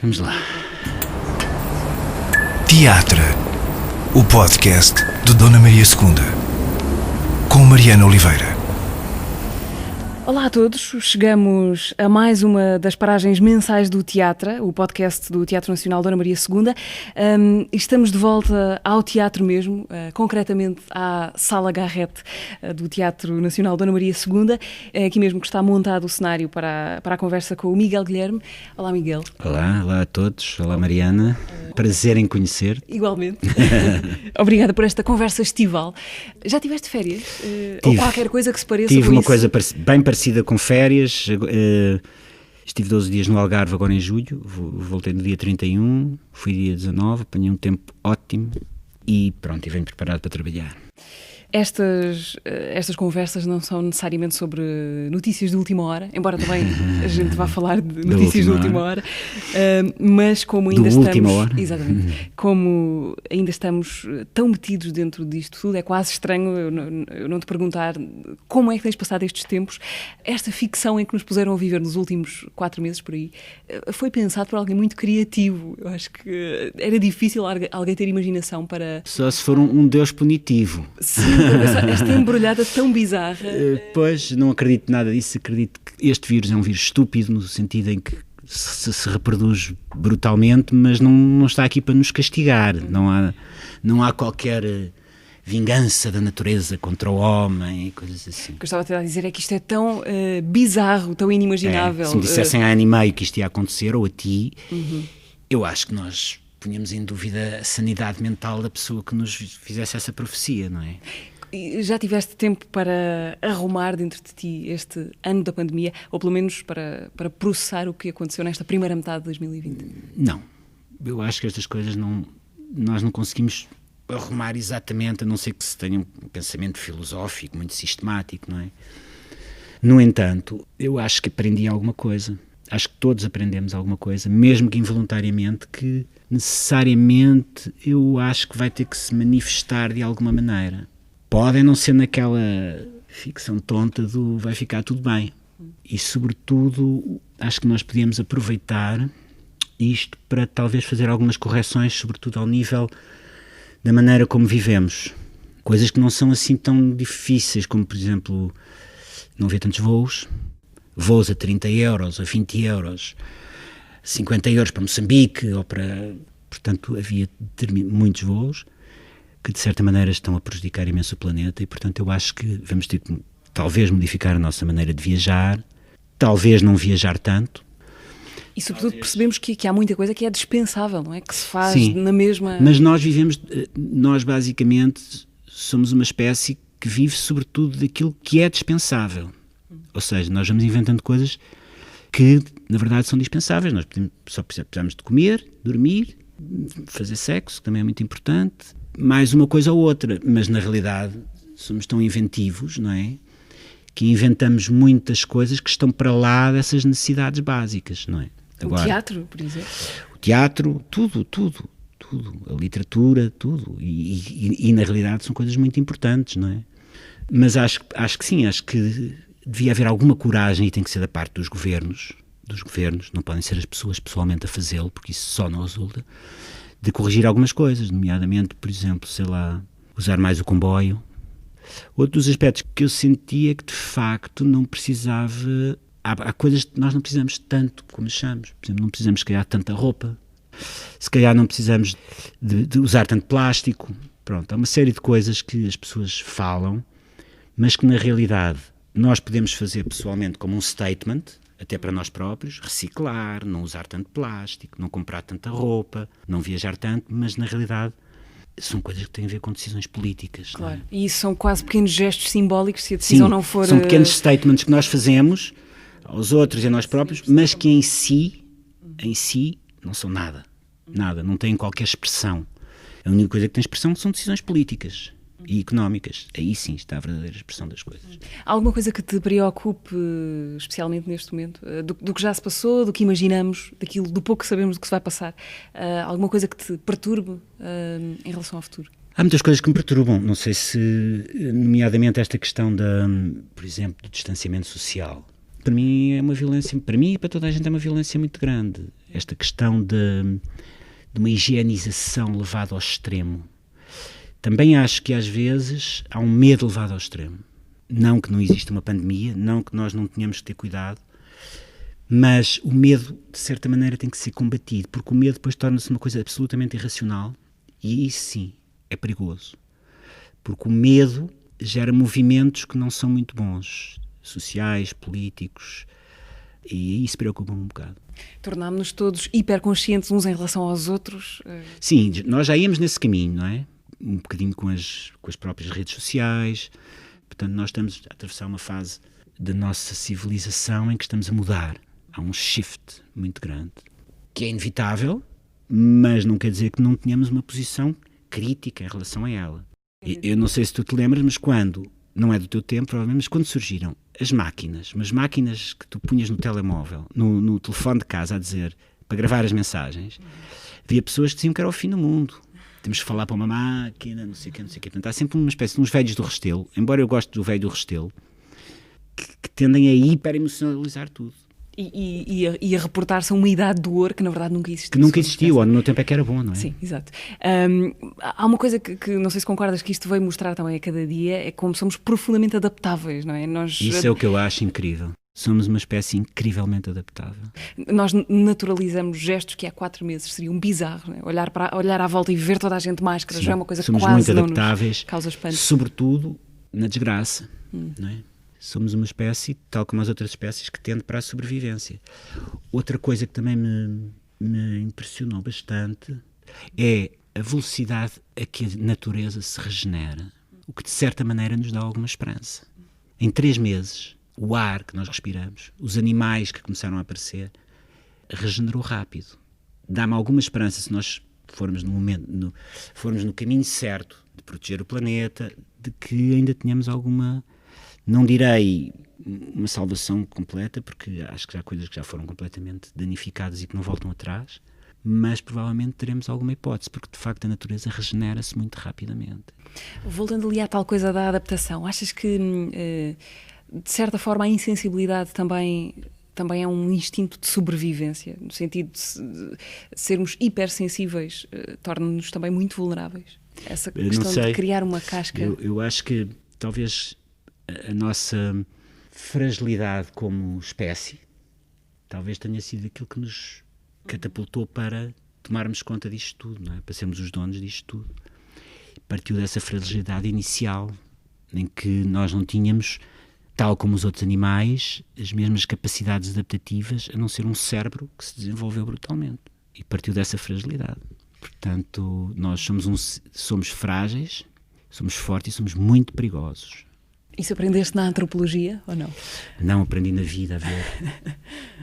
Vamos lá. Teatro, o podcast de Dona Maria II, com Mariana Oliveira. Olá a todos, chegamos a mais uma das paragens mensais do Teatro, o podcast do Teatro Nacional Dona Maria II. Estamos de volta ao teatro mesmo, concretamente à Sala Garrett do Teatro Nacional Dona Maria II. É aqui mesmo que está montado o cenário para a conversa com o Miguel Guilherme. Olá, Miguel. Olá a todos. Olá, Mariana. Prazer em conhecer. Igualmente. Obrigada por esta conversa estival. Já tiveste férias? Ou qualquer coisa que se pareça com isso? Tive uma coisa bem parecida com férias. Estive 12 dias no Algarve agora em julho. Voltei no dia 31, fui dia 19, apanhei um tempo ótimo e pronto, e venho preparado para trabalhar. Estas conversas não são necessariamente sobre notícias de última hora, embora também a gente vá falar de notícias de última hora, mas como ainda exatamente, como ainda estamos tão metidos dentro disto tudo, é quase estranho eu não te perguntar como é que tens passado estes tempos. Esta ficção em que nos puseram a viver nos últimos 4 meses por aí, foi pensado por alguém muito criativo. Eu acho que era difícil alguém ter imaginação para... Só se for um Deus punitivo. Sim. Esta embrulhada tão bizarra. Pois, não acredito nada disso. Acredito que este vírus é um vírus estúpido, no sentido em que se reproduz brutalmente, mas não está aqui para nos castigar. Não há qualquer vingança da natureza contra o homem e coisas assim. O que eu estava a tentar dizer é que isto é tão bizarro, tão inimaginável. Se me dissessem há ano e meio que isto ia acontecer, ou a ti, eu acho que nós punhamos em dúvida a sanidade mental da pessoa que nos fizesse essa profecia, não é? E já tiveste tempo para arrumar dentro de ti este ano da pandemia, ou pelo menos para processar o que aconteceu nesta primeira metade de 2020? Não. Eu acho que estas coisas nós não conseguimos arrumar exatamente, a não ser que se tenha um pensamento filosófico muito sistemático, não é? No entanto, eu acho que aprendi alguma coisa. Acho que todos aprendemos alguma coisa, mesmo que involuntariamente, que necessariamente eu acho que vai ter que se manifestar de alguma maneira. Podem não ser naquela ficção tonta do vai ficar tudo bem. E, sobretudo, acho que nós podíamos aproveitar isto para talvez fazer algumas correções, sobretudo ao nível da maneira como vivemos. Coisas que não são assim tão difíceis, como, por exemplo, não haver tantos voos a 30 euros, a 20 euros, 50 euros para Moçambique, ou para... Portanto, havia muitos voos que, de certa maneira, estão a prejudicar imenso o planeta e, portanto, eu acho que vamos ter que, talvez, modificar a nossa maneira de viajar, talvez não viajar tanto. E, sobretudo, percebemos que há muita coisa que é dispensável, não é? Que se faz na mesma... Mas nós basicamente somos uma espécie que vive sobretudo daquilo que é dispensável. Ou seja, nós vamos inventando coisas que, na verdade, só precisamos de comer, dormir, fazer sexo, que também é muito importante, mais uma coisa ou outra. Mas, na realidade, somos tão inventivos, não é? Que inventamos muitas coisas que estão para lá dessas necessidades básicas, não é? Agora, o teatro, por exemplo? O teatro, tudo. A literatura, tudo. E, na realidade, são coisas muito importantes, não é? Mas acho que sim, acho que devia haver alguma coragem, e tem que ser da parte dos governos, não podem ser as pessoas pessoalmente a fazê-lo, porque isso só não resulta, de corrigir algumas coisas, nomeadamente, por exemplo, usar mais o comboio. Outro dos aspectos que eu sentia que, de facto, não precisava... Há coisas que nós não precisamos tanto como achamos. Por exemplo, não precisamos, se calhar, tanta roupa. Se calhar não precisamos de usar tanto plástico. Pronto, há uma série de coisas que as pessoas falam, mas que, na realidade, nós podemos fazer pessoalmente como um statement, até para nós próprios, reciclar, não usar tanto plástico, não comprar tanta roupa, não viajar tanto, mas, na realidade... são coisas que têm a ver com decisões políticas. Claro, não é? E isso são quase pequenos gestos simbólicos se a decisão não for... São pequenos statements que nós fazemos aos outros e a nós próprios, mas que em si não são nada, não têm qualquer expressão. A única coisa que tem expressão são decisões políticas e económicas. Aí sim está a verdadeira expressão das coisas. Há alguma coisa que te preocupe especialmente neste momento? Do que já se passou, do que imaginamos, do pouco que sabemos do que se vai passar? Alguma coisa que te perturbe em relação ao futuro? Há muitas coisas que me perturbam. Não sei se, nomeadamente, esta questão por exemplo, do distanciamento social. Para mim é uma violência, para mim e para toda a gente é uma violência muito grande. esta questão de uma higienização levada ao extremo. Também acho que às vezes há um medo levado ao extremo. Não que não exista uma pandemia, não que nós não tenhamos que ter cuidado, mas o medo, de certa maneira, tem que ser combatido, porque o medo depois torna-se uma coisa absolutamente irracional, e isso sim é perigoso, porque o medo gera movimentos que não são muito bons, sociais, políticos, e isso preocupa-me um bocado. Tornámos-nos todos hiperconscientes uns em relação aos outros. Sim, nós já íamos nesse caminho, não é? Um bocadinho com as próprias redes sociais. Portanto, nós estamos a atravessar uma fase da nossa civilização em que estamos a mudar. Há um shift muito grande, que é inevitável, mas não quer dizer que não tenhamos uma posição crítica em relação a ela. Eu não sei se tu te lembras, mas quando, não é do teu tempo provavelmente, mas quando surgiram as máquinas, umas máquinas que tu punhas no telemóvel, no telefone de casa a dizer, para gravar as mensagens, havia pessoas que diziam que era o fim do mundo. Temos que falar para uma máquina, não sei o quê, não sei o quê. Portanto, há sempre uma espécie de uns velhos do Restelo, embora eu goste do velho do Restelo, que tendem a hiper-emocionalizar tudo. E a reportar-se a uma idade do ouro que na verdade nunca existiu. Que nunca existiu, ou no meu tempo é que era bom, não é? Sim, exato. Há uma coisa que não sei se concordas que isto veio mostrar também a cada dia, é como somos profundamente adaptáveis, não é? Isso é o que eu acho incrível. Somos uma espécie incrivelmente adaptável. Nós naturalizamos gestos que há 4 meses seriam bizarros, não é? Olhar à volta e ver toda a gente de máscara já é uma coisa que somos quase muito não adaptáveis, nos causa espanto. Sobretudo na desgraça, não é? Somos uma espécie, tal como as outras espécies, que tende para a sobrevivência. Outra coisa que também me impressionou bastante é a velocidade a que a natureza se regenera, o que de certa maneira nos dá alguma esperança. Em 3 meses, o ar que nós respiramos, os animais que começaram a aparecer, regenerou rápido. Dá-me alguma esperança se nós formos formos no caminho certo de proteger o planeta, de que ainda tenhamos alguma... Não direi uma salvação completa, porque acho que há coisas que já foram completamente danificadas e que não voltam atrás, mas provavelmente teremos alguma hipótese, porque de facto a natureza regenera-se muito rapidamente. Voltando ali à tal coisa da adaptação, achas que de certa forma a insensibilidade também é um instinto de sobrevivência, no sentido de sermos hipersensíveis, torna-nos também muito vulneráveis? Essa questão de criar uma casca... Eu acho que talvez... a nossa fragilidade como espécie talvez tenha sido aquilo que nos catapultou para tomarmos conta disto tudo, não é? Para sermos os donos disto tudo. Partiu dessa fragilidade inicial em que nós não tínhamos, tal como os outros animais, as mesmas capacidades adaptativas, a não ser um cérebro que se desenvolveu brutalmente. E partiu dessa fragilidade. Portanto, nós somos frágeis, somos fortes e somos muito perigosos. Isso aprendeste na antropologia ou não? Não, aprendi na vida a ver.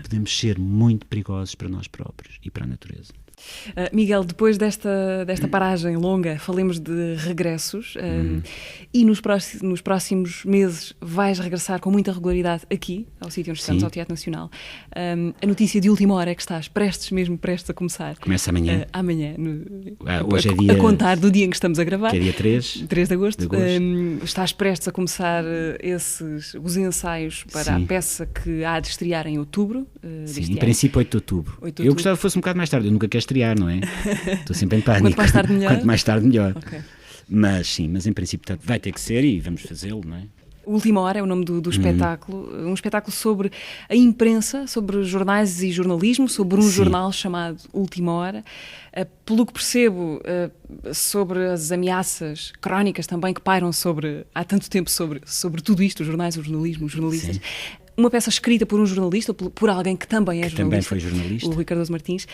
Podemos ser muito perigosos para nós próprios e para a natureza. Miguel, depois desta paragem longa, falemos de regressos e nos próximos meses vais regressar com muita regularidade aqui, ao sítio onde estamos, ao Teatro Nacional. A notícia de última hora é que estás prestes a começar. Começa amanhã. Amanhã. Hoje é dia... A contar do dia em que estamos a gravar. Que é dia 3. 3 de agosto. Estás prestes a começar os ensaios para a peça que há de estrear em outubro. Sim, em princípio 8 de outubro. Eu gostava que fosse um bocado mais tarde, eu nunca quero estrear, não é? Estou sempre em pânico. Quanto mais tarde melhor. Quanto mais tarde melhor. Okay. Mas em princípio vai ter que ser e vamos fazê-lo, não é? Última Hora é o nome do espetáculo, um espetáculo sobre a imprensa, sobre jornais e jornalismo, sobre um jornal chamado Última Hora. Pelo que percebo, sobre as ameaças crónicas também que pairam há tanto tempo sobre tudo isto, os jornais, o jornalismo, os jornalistas. Sim. Uma peça escrita por um jornalista, por alguém que também é jornalista. Também foi jornalista. O Rui Cardoso Martins.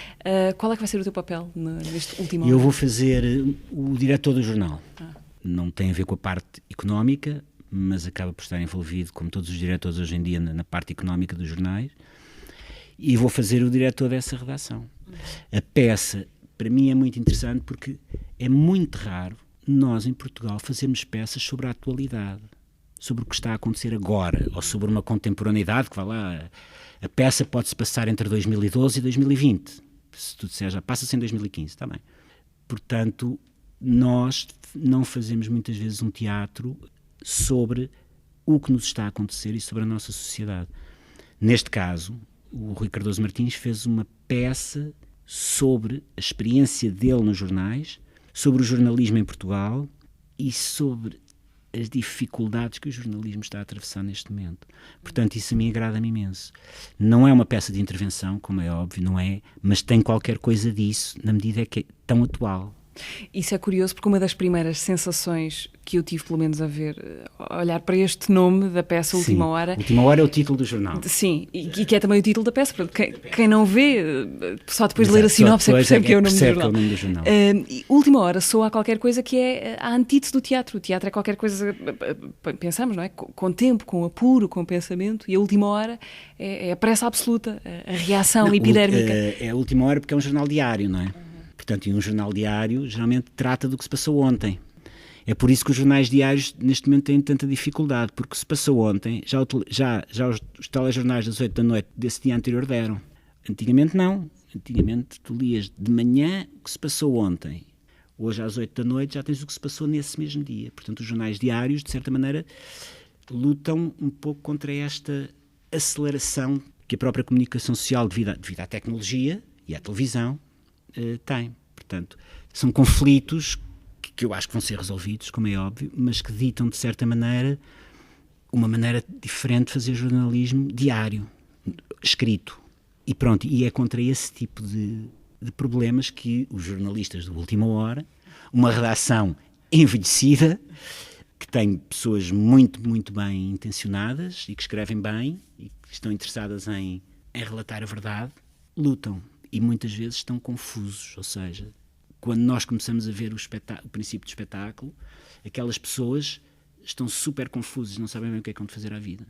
Qual é que vai ser o teu papel neste Última Hora? Eu vou fazer o diretor do jornal. Não tem a ver com a parte económica, mas acaba por estar envolvido, como todos os diretores hoje em dia, na parte económica dos jornais. E vou fazer o diretor dessa redação. A peça, para mim, é muito interessante porque é muito raro nós, em Portugal, fazermos peças sobre a atualidade, sobre o que está a acontecer agora, ou sobre uma contemporaneidade, que vai lá, a peça pode-se passar entre 2012 e 2020, se tu disseres, já passa-se em 2015, está bem. Portanto, nós não fazemos muitas vezes um teatro sobre o que nos está a acontecer e sobre a nossa sociedade. Neste caso, o Rui Cardoso Martins fez uma peça sobre a experiência dele nos jornais, sobre o jornalismo em Portugal e sobre as dificuldades que o jornalismo está a atravessar neste momento. Portanto, isso a mim agrada-me imenso. Não é uma peça de intervenção, como é óbvio, não é, mas tem qualquer coisa disso, na medida que é tão atual. Isso é curioso, porque uma das primeiras sensações que eu tive, pelo menos a olhar para este nome da peça, Última Hora... Última Hora é o título do jornal. Sim, e que é também o título da peça. Quem não vê, só depois de ler a sinopse é que percebe que é o nome do jornal. Última Hora soa a qualquer coisa que é a antítese do teatro. O teatro é qualquer coisa, pensamos, não é? Com tempo, com apuro, com pensamento, e a Última Hora é a pressa absoluta, a reação epidérmica. É a Última Hora porque é um jornal diário, não é? Portanto, e um jornal diário geralmente trata do que se passou ontem. É por isso que os jornais diários neste momento têm tanta dificuldade, porque se passou ontem, já os telejornais das 8 da noite desse dia anterior deram. Antigamente não. Antigamente tu lias de manhã o que se passou ontem. Hoje às 8 da noite já tens o que se passou nesse mesmo dia. Portanto, os jornais diários, de certa maneira, lutam um pouco contra esta aceleração que a própria comunicação social, devido à tecnologia e à televisão, tem. Portanto, são conflitos que eu acho que vão ser resolvidos, como é óbvio, mas que ditam, de certa maneira, uma maneira diferente de fazer jornalismo diário, escrito. E pronto, e é contra esse tipo de problemas que os jornalistas do Última Hora, uma redação envelhecida, que tem pessoas muito, muito bem intencionadas e que escrevem bem e que estão interessadas em relatar a verdade, lutam. E muitas vezes estão confusos, ou seja, quando nós começamos a ver o princípio do espetáculo, aquelas pessoas estão super confusas, não sabem bem o que é que vão fazer à vida.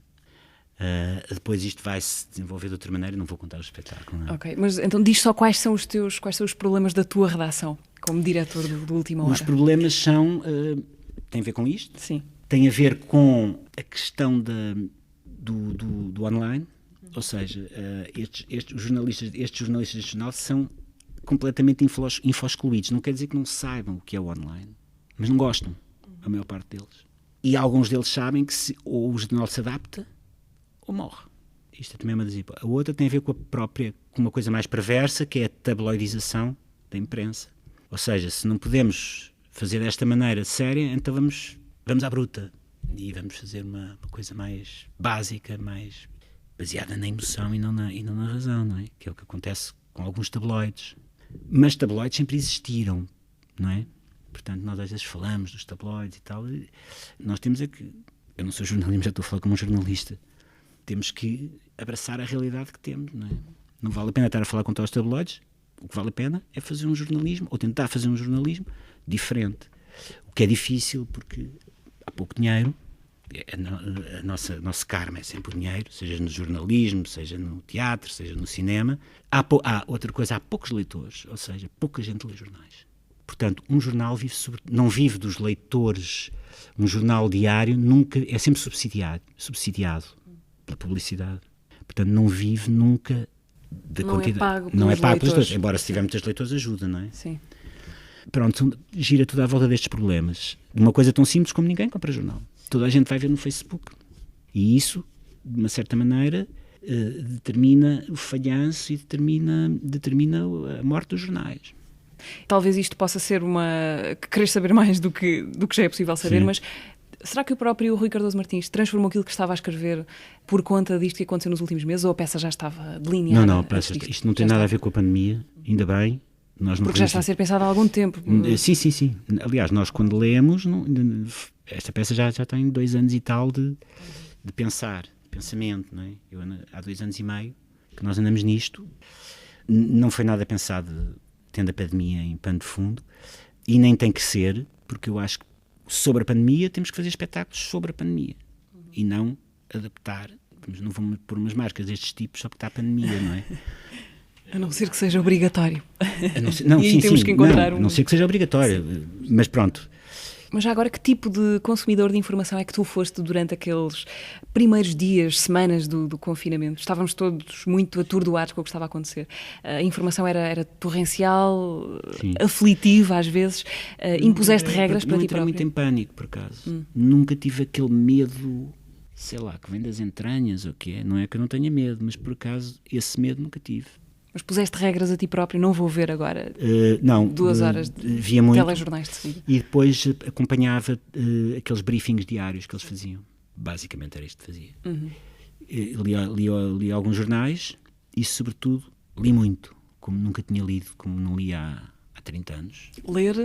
Depois isto vai se desenvolver de outra maneira, não vou contar o espetáculo. Não é? Ok, mas então diz só quais são os problemas da tua redação, como diretor do Última Hora. Os problemas têm a ver com isto? Sim. Tem a ver com a questão do online. Ou seja, estes jornalistas deste jornal são completamente infoscluídos. Não quer dizer que não saibam o que é o online, mas não gostam, a maior parte deles. E alguns deles sabem que ou o jornal se adapta ou morre. Isto é também uma das hipóteses. A outra tem a ver com uma coisa mais perversa, que é a tabloidização da imprensa. Ou seja, se não podemos fazer desta maneira séria, então vamos à bruta. E vamos fazer uma coisa mais básica, mais baseada na emoção e não na razão, não é? Que é o que acontece com alguns tabloides. Mas tabloides sempre existiram, não é? Portanto, nós às vezes falamos dos tabloides e tal. E nós temos que... Eu não sou jornalista, já estou a falar como um jornalista. Temos que abraçar a realidade que temos, não é? Não vale a pena estar a falar contra os tabloides. O que vale a pena é fazer um jornalismo, ou tentar fazer um jornalismo diferente. O que é difícil, porque há pouco dinheiro. Nosso karma é sempre o dinheiro, seja no jornalismo, seja no teatro, seja no cinema. Há outra coisa, há poucos leitores, ou seja, pouca gente lê jornais. Portanto, um jornal não vive dos leitores. Um jornal diário é sempre subsidiado pela publicidade. Portanto, não vive nunca da quantidade. Não é pago pelos leitores. Embora se tiver muitos leitores ajuda, não é? Sim. Pronto, gira tudo à volta destes problemas. Uma coisa tão simples como ninguém compra jornal. Toda a gente vai ver no Facebook. E isso, de uma certa maneira, determina o falhanço e determina a morte dos jornais. Talvez isto possa ser querer saber mais do que já é possível saber, Sim. Mas será que o próprio Rui Cardoso Martins transformou aquilo que estava a escrever por conta disto que aconteceu nos últimos meses, ou a peça já estava delineada? Não, isto não tem nada a ver com a pandemia, ainda bem. Porque já está a ser pensado há algum tempo. Sim. Aliás, nós quando lemos, esta peça já tem 2 anos e tal de pensamento, não é? Há 2 anos e meio que nós andamos nisto. Não foi nada pensado tendo a pandemia em pano de fundo, e nem tem que ser, porque eu acho que sobre a pandemia temos que fazer espetáculos sobre a pandemia e não adaptar. Não vamos pôr umas máscaras destes tipos só porque está a pandemia, não é? A não ser que seja obrigatório. Temos que encontrar a não ser que seja obrigatório, mas pronto. Mas já agora, que tipo de consumidor de informação é que tu foste durante aqueles primeiros dias, semanas do confinamento? Estávamos todos muito atordoados com o que estava a acontecer. A informação era torrencial, aflitiva às vezes. Impuseste regras para ti próprio? Não entrei muito em pânico, por acaso. Nunca tive aquele medo, sei lá, que vem das entranhas ou o que é. Não é que eu não tenha medo, mas por acaso esse medo nunca tive. Mas puseste regras a ti próprio, não vou ver agora não, 2 horas de via muito, telejornais de seguida. e depois acompanhava aqueles briefings diários que eles faziam. Basicamente era isto que fazia. Li alguns jornais e, sobretudo, li muito, como nunca tinha lido, como não li há 30 anos. Ler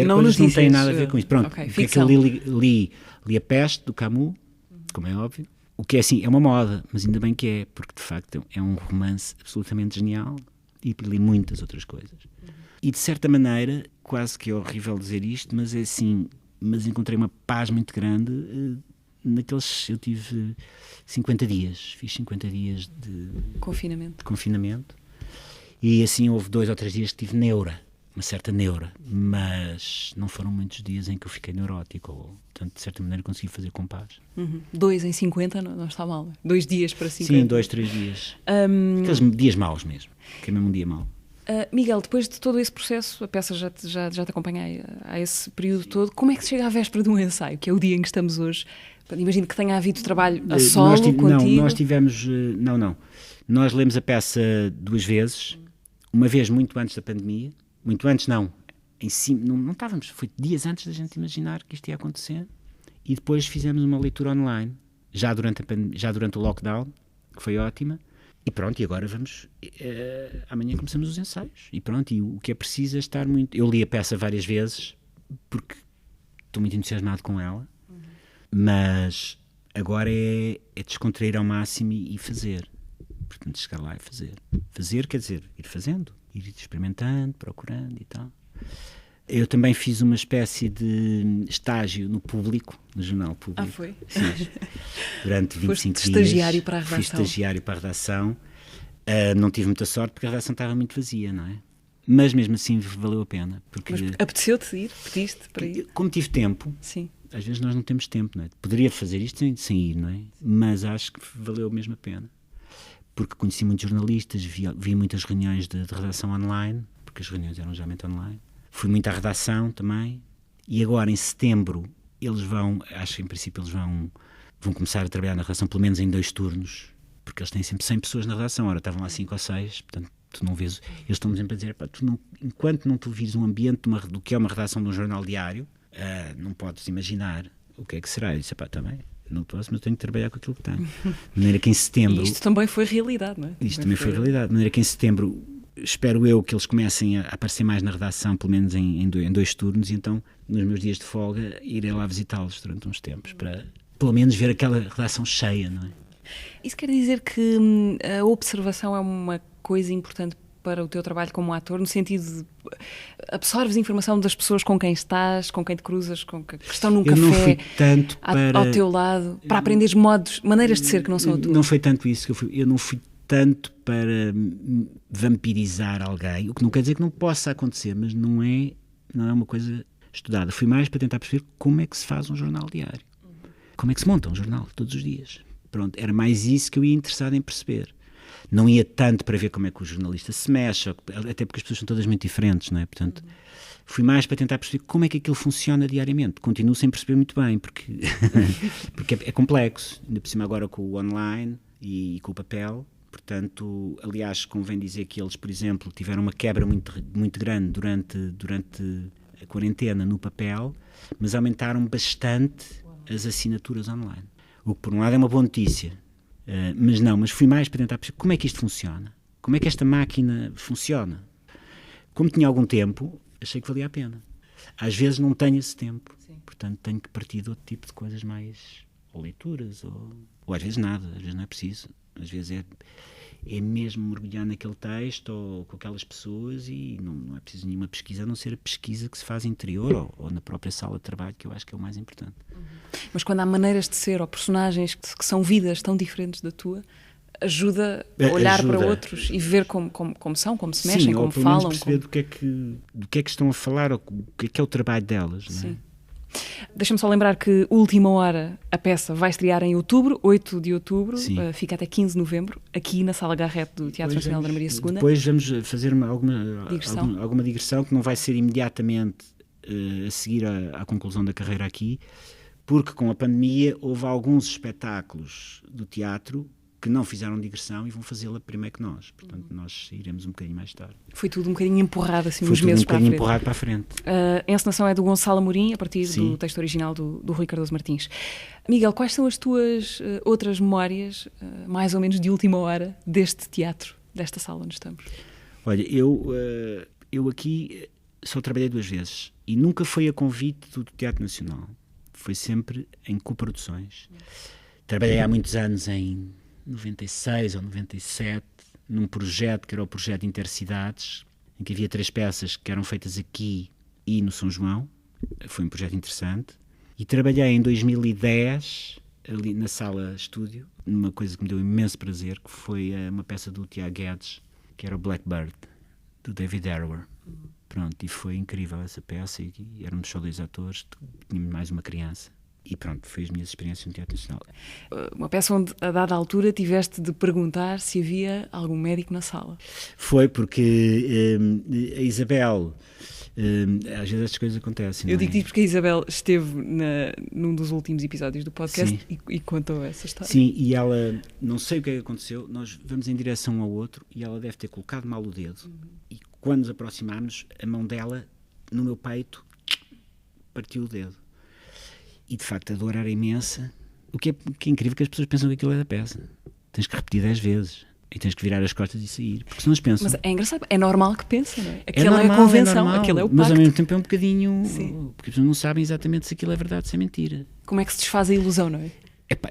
Não notícias, não tem nada a ver com isso. Pronto, okay, o que é que eu li A Peste, do Camus, como é óbvio. O que é assim, é uma moda, mas ainda bem que é, porque de facto é um romance absolutamente genial, e li muitas outras coisas. E de certa maneira, quase que é horrível dizer isto, mas é assim, mas encontrei uma paz muito grande naqueles, eu tive 50 dias, fiz 50 dias de confinamento, e assim houve 2 ou 3 dias que tive uma certa neura, mas não foram muitos dias em que eu fiquei neurótico, portanto, de certa maneira consegui fazer com paz. 2 em 50 não está mal. 2 dias para 50. Sim, 2, 3 dias. Aqueles dias maus mesmo, que é mesmo um dia mau. Miguel, depois de todo esse processo, a peça já te acompanha a esse período todo, como é que se chega à véspera de um ensaio, que é o dia em que estamos hoje? Imagino que tenha havido trabalho a solo contigo. Não, nós tivemos... Não. Nós lemos a peça 2 vezes, uma vez muito antes da pandemia. Muito antes, não. Em cima, não estávamos. Foi dias antes da gente imaginar que isto ia acontecer. E depois fizemos uma leitura online, já durante o lockdown, que foi ótima. E pronto, e agora vamos... amanhã começamos os ensaios. E pronto, e o que é preciso é estar muito... Eu li a peça várias vezes, porque estou muito entusiasmado com ela. Mas agora é descontrair ao máximo e fazer. Portanto, chegar lá e fazer. Fazer quer dizer, ir fazendo. Ir experimentando, procurando e tal. Eu também fiz uma espécie de estágio no Público, no Jornal Público. Foi? Sim. Durante 25 dias. Estagiário para a redação. Fui estagiário para a redação. Não tive muita sorte porque a redação estava muito vazia, não é? Mas mesmo assim valeu a pena. Porque... Mas apeteceu-te ir? Pediste para ir? Como tive tempo... Sim. Às vezes nós não temos tempo, não é? Poderia fazer isto sem ir, não é? Mas acho que valeu mesmo a pena. Porque conheci muitos jornalistas, vi muitas reuniões de redação online, porque as reuniões eram geralmente online. Fui muito à redação também. E agora, em setembro, acho que em princípio eles vão começar a trabalhar na redação, pelo menos em 2 turnos, porque eles têm sempre 100 pessoas na redação. Ora, estavam lá 5 ou 6, portanto, tu não vês... Eles estão sempre a dizer, enquanto não tu vires um ambiente do que é uma redação de um jornal diário, não podes imaginar o que é que será. Eu disse, também... Não posso, mas tenho que trabalhar com aquilo que tenho. De maneira que em setembro... E isto também foi realidade, não é? Isto também foi realidade. De maneira que em setembro, espero eu que eles comecem a aparecer mais na redação, pelo menos em 2 turnos, e então, nos meus dias de folga, irei lá visitá-los durante uns tempos, para pelo menos ver aquela redação cheia, não é? Isso quer dizer que a observação é uma coisa importante para o teu trabalho como ator, no sentido de absorves informação das pessoas com quem estás, com quem te cruzas, que estão num café, não fui tanto ao teu lado, para aprenderes maneiras de ser que não são a tua. Não foi tanto isso, eu não fui tanto para vampirizar alguém, o que não quer dizer que não possa acontecer, mas não é uma coisa estudada. Fui mais para tentar perceber como é que se faz um jornal diário. Como é que se monta um jornal todos os dias. Pronto, era mais isso que eu ia interessado em perceber. Não ia tanto para ver como é que o jornalista se mexe, até porque as pessoas são todas muito diferentes, não é? Portanto, fui mais para tentar perceber como é que aquilo funciona diariamente. Continuo sem perceber muito bem, porque é complexo, ainda por cima agora com o online e com o papel. Portanto, aliás, convém dizer que eles, por exemplo, tiveram uma quebra muito, muito grande durante a quarentena no papel, mas aumentaram bastante as assinaturas online. O que, por um lado, é uma boa notícia. Mas fui mais para tentar perceber como é que isto funciona, como é que esta máquina funciona. Como tinha algum tempo, achei que valia a pena. Às vezes não tenho esse tempo. Sim. Portanto tenho que partir de outro tipo de coisas, mais ou leituras, ou às vezes nada, às vezes não é preciso, às vezes é mesmo mergulhar naquele texto ou com aquelas pessoas, e não é preciso nenhuma pesquisa, a não ser a pesquisa que se faz interior ou na própria sala de trabalho, que eu acho que é o mais importante. Mas quando há maneiras de ser ou personagens que são vidas tão diferentes da tua, ajuda a olhar para outros e ver como são, como se mexem, como falam. Perceber do que é que estão a falar, ou o que é o trabalho delas. Não é? Sim. Deixa-me só lembrar que Última Hora, a peça, vai estrear em outubro, 8 de outubro, fica até 15 de novembro, aqui na Sala Garrett do Teatro Nacional Dona Maria II. Depois vamos fazer alguma digressão que não vai ser imediatamente a seguir à conclusão da carreira aqui, porque com a pandemia houve alguns espetáculos do teatro que não fizeram digressão e vão fazê-la primeiro que nós. Portanto, nós iremos um bocadinho mais tarde. Foi tudo um bocadinho empurrado assim, Foi uns tudo meses um bocadinho para a frente. empurrado para a frente. A encenação é do Gonçalo Amorim, a partir Sim. do texto original do Rui Cardoso Martins. Miguel, quais são as tuas outras memórias, mais ou menos de última hora, deste teatro, desta sala onde estamos? Olha, eu aqui só trabalhei 2 vezes e nunca foi a convite do Teatro Nacional. Foi sempre em coproduções. Trabalhei há muitos anos em 96 ou 97, num projeto que era o projeto Intercidades, em que havia 3 peças que eram feitas aqui e no São João. Foi um projeto interessante. E trabalhei em 2010, ali na sala estúdio, numa coisa que me deu imenso prazer, que foi uma peça do Tiago Guedes, que era o Blackbird, do David Harrower. Pronto, e foi incrível essa peça, e éramos só 2 atores, tínhamos mais uma criança. E pronto, foi as minhas experiências no Teatro Nacional. Uma peça onde, a dada altura, tiveste de perguntar se havia algum médico na sala. Foi porque a Isabel, às vezes estas coisas acontecem. Eu não é? digo-te porque a Isabel esteve num dos últimos episódios do podcast e contou essa história. Sim, e ela, não sei o que é que aconteceu, nós vamos em direção ao outro e ela deve ter colocado mal o dedo. E quando nos aproximámos, a mão dela no meu peito partiu o dedo. E de facto a dor era imensa. O que é incrível, que as pessoas pensam que aquilo é da peça. Tens que repetir 10 vezes e tens que virar as costas e sair, porque senão eles pensam. Mas é engraçado, é normal que pensem, não é? É normal, a convenção, normal, aquilo é o pacto. mas ao mesmo tempo é um bocadinho. Sim. Porque as pessoas não sabem exatamente se aquilo é verdade ou se é mentira. Como é que se desfaz a ilusão, não é?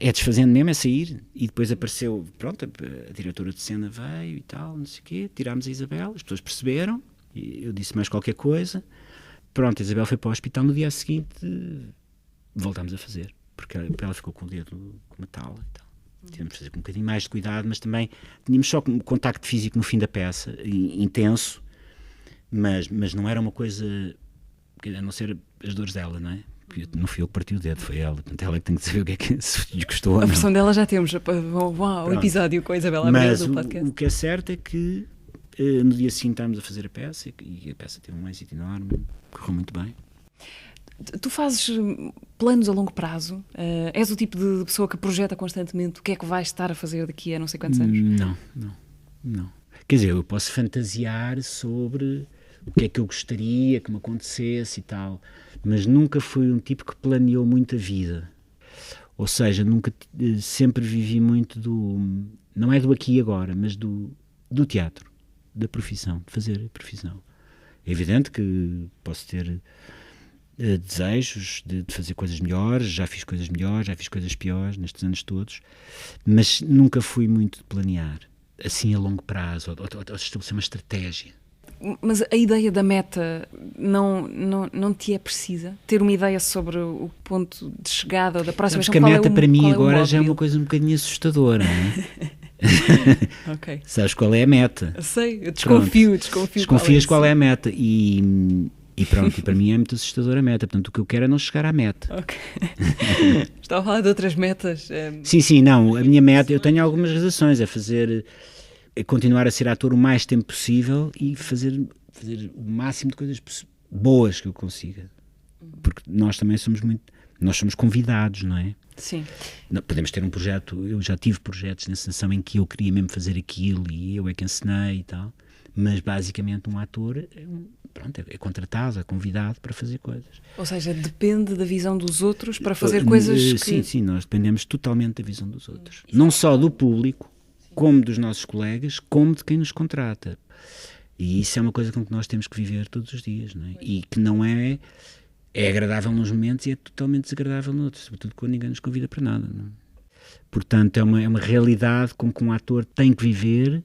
É desfazendo mesmo, é sair. E depois apareceu, pronto, a diretora de cena veio e tal, não sei o quê, tirámos a Isabel, as pessoas perceberam, e eu disse mais qualquer coisa. Pronto, a Isabel foi para o hospital, no dia seguinte voltámos a fazer, porque ela ficou com o dedo com uma tala e tal. Tivemos de fazer com um bocadinho mais de cuidado, mas também tínhamos só um contacto físico no fim da peça, intenso, mas não era uma coisa, a não ser as dores dela, não é? Porque não fui eu que parti o dedo, foi ela. Portanto, ela é que tem que saber o que é que se lhe custou ou não. A versão dela já temos. Vão ao episódio com a Isabela Abreu do podcast. O que é certo é que no dia seguinte estávamos a fazer a peça e a peça teve um êxito enorme, correu muito bem. Tu fazes planos a longo prazo? És o tipo de pessoa que projeta constantemente o que é que vais estar a fazer daqui a não sei quantos anos? Não. Quer dizer, eu posso fantasiar sobre o que é que eu gostaria que me acontecesse e tal, mas nunca fui um tipo que planeou muito a vida. Ou seja, sempre vivi muito não é do aqui e agora, mas do teatro, da profissão, de fazer a profissão. É evidente que posso ter desejos de fazer coisas melhores, já fiz coisas melhores, já fiz coisas piores nestes anos todos, mas nunca fui muito de planear, assim a longo prazo, ou estabelecer uma estratégia. Mas a ideia da meta não te é precisa? Ter uma ideia sobre o ponto de chegada ou da próxima? Sabes que a meta para mim agora já é uma coisa um bocadinho assustadora, não é? Ok. Sabes qual é a meta? Eu sei, eu desconfio. Desconfias qual é a meta e pronto, e para mim é muito assustadora a meta. Portanto, o que eu quero é não chegar à meta. Ok. Estava a falar de outras metas. Sim, não. A minha meta, eu tenho algumas realizações, é continuar a ser ator o mais tempo possível e fazer o máximo de coisas boas que eu consiga. Porque nós também nós somos convidados, não é? Sim. Podemos ter um projeto, eu já tive projetos de encenação em que eu queria mesmo fazer aquilo e eu é que encenei e tal, mas basicamente um ator é contratado, é convidado para fazer coisas. Ou seja, depende da visão dos outros para fazer coisas que... Sim, nós dependemos totalmente da visão dos outros. Não só do público, como dos nossos colegas, como de quem nos contrata. E isso é uma coisa com que nós temos que viver todos os dias, não é? E que não é agradável nos momentos e é totalmente desagradável noutros, sobretudo quando ninguém nos convida para nada, não é? Portanto, é uma realidade com que um ator tem que viver